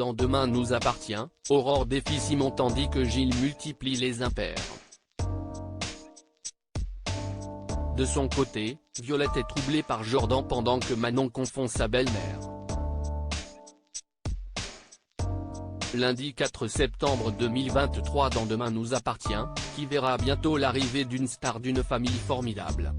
Dans Demain nous appartient, Aurore défie Simon tandis que Gilles multiplie les impairs. De son côté, Violette est troublée par Jordan pendant que Manon confond sa belle-mère. Lundi 4 septembre 2023 dans Demain nous appartient, qui verra bientôt l'arrivée d'une star d'une famille formidable.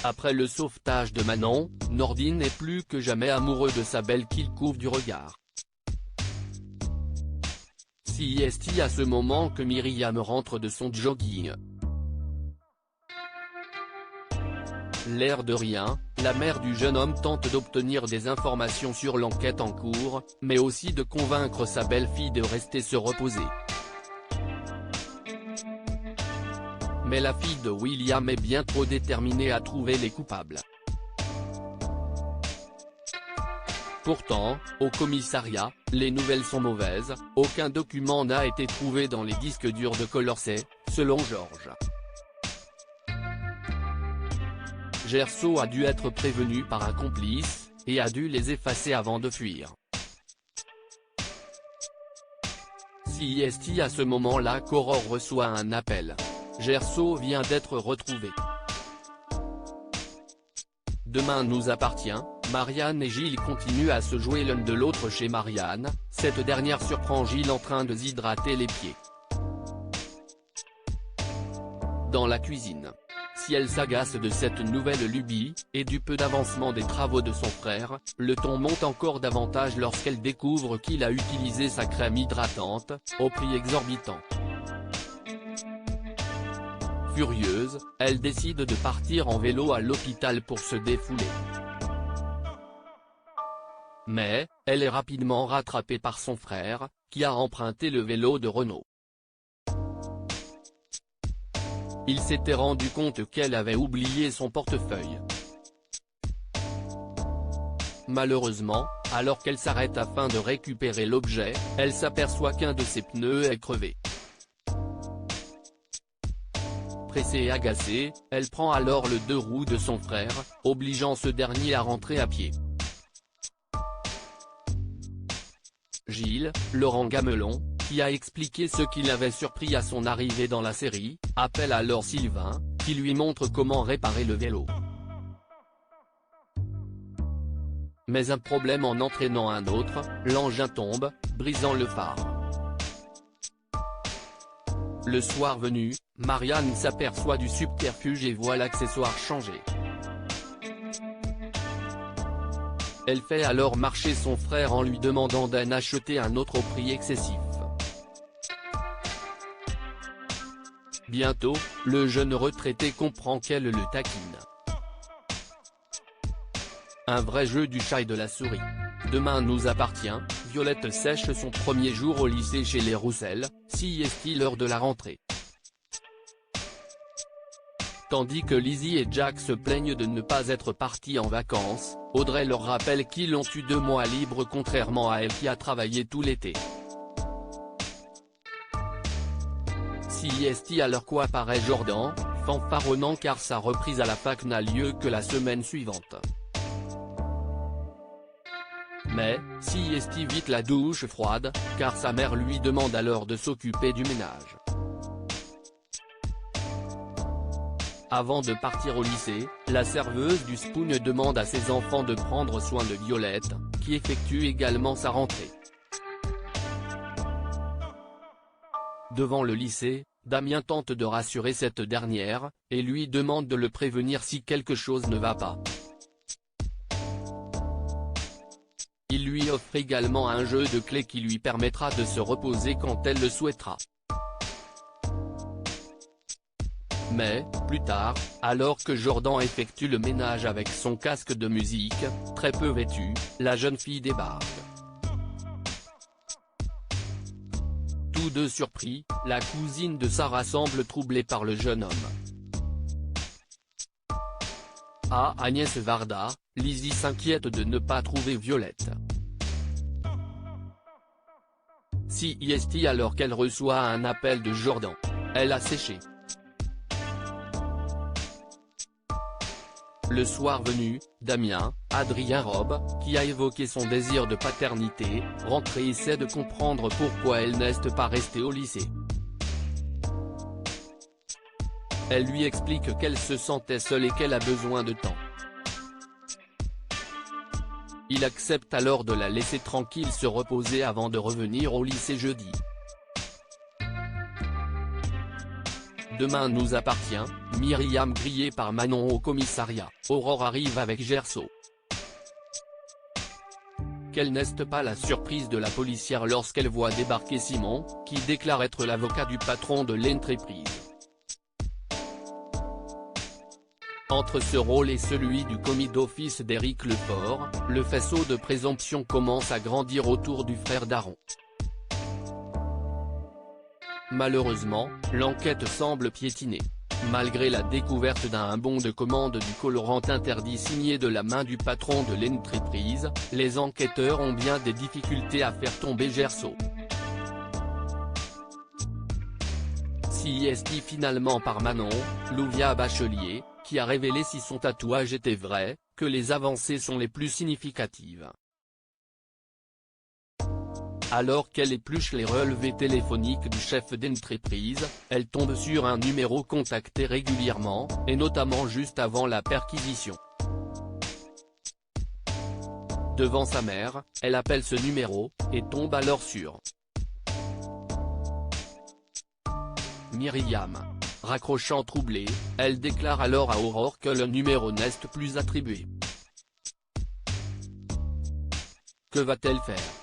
Après le sauvetage de Manon, Nordine est plus que jamais amoureux de sa belle qu'il couvre du regard. C'est à ce moment que Myriam rentre de son jogging. L'air de rien, la mère du jeune homme tente d'obtenir des informations sur l'enquête en cours, mais aussi de convaincre sa belle-fille de rester se reposer. Mais la fille de William est bien trop déterminée à trouver les coupables. Pourtant, au commissariat, les nouvelles sont mauvaises, aucun document n'a été trouvé dans les disques durs de Colorset, selon Georges. Gerso a dû être prévenu par un complice, et a dû les effacer avant de fuir. C'est à ce moment-là qu'Aurore reçoit un appel. Gerso vient d'être retrouvé. Demain nous appartient, Marianne et Gilles continuent à se jouer l'un de l'autre chez Marianne, cette dernière surprend Gilles en train de s'hydrater les pieds. Dans la cuisine. Si elle s'agace de cette nouvelle lubie, et du peu d'avancement des travaux de son frère, le ton monte encore davantage lorsqu'elle découvre qu'il a utilisé sa crème hydratante, au prix exorbitant. Furieuse, elle décide de partir en vélo à l'hôpital pour se défouler. Mais, elle est rapidement rattrapée par son frère, qui a emprunté le vélo de Renaud. Il s'était rendu compte qu'elle avait oublié son portefeuille. Malheureusement, alors qu'elle s'arrête afin de récupérer l'objet, elle s'aperçoit qu'un de ses pneus est crevé. Pressée et agacée, elle prend alors le deux roues de son frère, obligeant ce dernier à rentrer à pied. Gilles, Laurent Gamelon, qui a expliqué ce qui l'avait surpris à son arrivée dans la série, appelle alors Sylvain, qui lui montre comment réparer le vélo. Mais un problème en entraînant un autre, l'engin tombe, brisant le phare. Le soir venu, Marianne s'aperçoit du subterfuge et voit l'accessoire changer. Elle fait alors marcher son frère en lui demandant d'en acheter un autre au prix excessif. Bientôt, le jeune retraité comprend qu'elle le taquine. Un vrai jeu du chat et de la souris. Demain nous appartient, Violette sèche son premier jour au lycée chez les Roussel, c'est l'heure de la rentrée. Tandis que Lizzie et Jack se plaignent de ne pas être partis en vacances, Audrey leur rappelle qu'ils ont eu 2 mois libres contrairement à elle qui a travaillé tout l'été. C'est alors quoi apparaît Jordan, fanfaronnant car sa reprise à la fac n'a lieu que la semaine suivante. Mais, c'est vite la douche froide, car sa mère lui demande alors de s'occuper du ménage. Avant de partir au lycée, la serveuse du Spoon demande à ses enfants de prendre soin de Violette, qui effectue également sa rentrée. Devant le lycée, Damien tente de rassurer cette dernière, et lui demande de le prévenir si quelque chose ne va pas. Il lui offre également un jeu de clés qui lui permettra de se reposer quand elle le souhaitera. Mais, plus tard, alors que Jordan effectue le ménage avec son casque de musique, très peu vêtue, la jeune fille débarque. Tous deux surpris, la cousine de Sarah semble troublée par le jeune homme. À Agnès Varda, Lizzie s'inquiète de ne pas trouver Violette. C'est alors qu'elle reçoit un appel de Jordan. Elle a séché. Le soir venu, Damien, Adrien Robe, qui a évoqué son désir de paternité, rentre et essaie de comprendre pourquoi elle n'est pas restée au lycée. Elle lui explique qu'elle se sentait seule et qu'elle a besoin de temps. Il accepte alors de la laisser tranquille se reposer avant de revenir au lycée jeudi. Demain nous appartient, Myriam grillée par Manon au commissariat, Aurore arrive avec Gerso. Quelle n'est pas la surprise de la policière lorsqu'elle voit débarquer Simon, qui déclare être l'avocat du patron de l'entreprise. Entre ce rôle et celui du commis d'office d'Éric Leport, le faisceau de présomption commence à grandir autour du frère d'Aaron. Malheureusement, l'enquête semble piétiner. Malgré la découverte d'un bon de commande du colorant interdit signé de la main du patron de l'entreprise, les enquêteurs ont bien des difficultés à faire tomber Gerso. Si est finalement par Manon, Louvia Bachelier, qui a révélé si son tatouage était vrai, que les avancées sont les plus significatives. Alors qu'elle épluche les relevés téléphoniques du chef d'entreprise, elle tombe sur un numéro contacté régulièrement, et notamment juste avant la perquisition. Devant sa mère, elle appelle ce numéro, et tombe alors sur Myriam. Raccrochant troublée, elle déclare alors à Aurore que le numéro n'est plus attribué. Que va-t-elle faire ?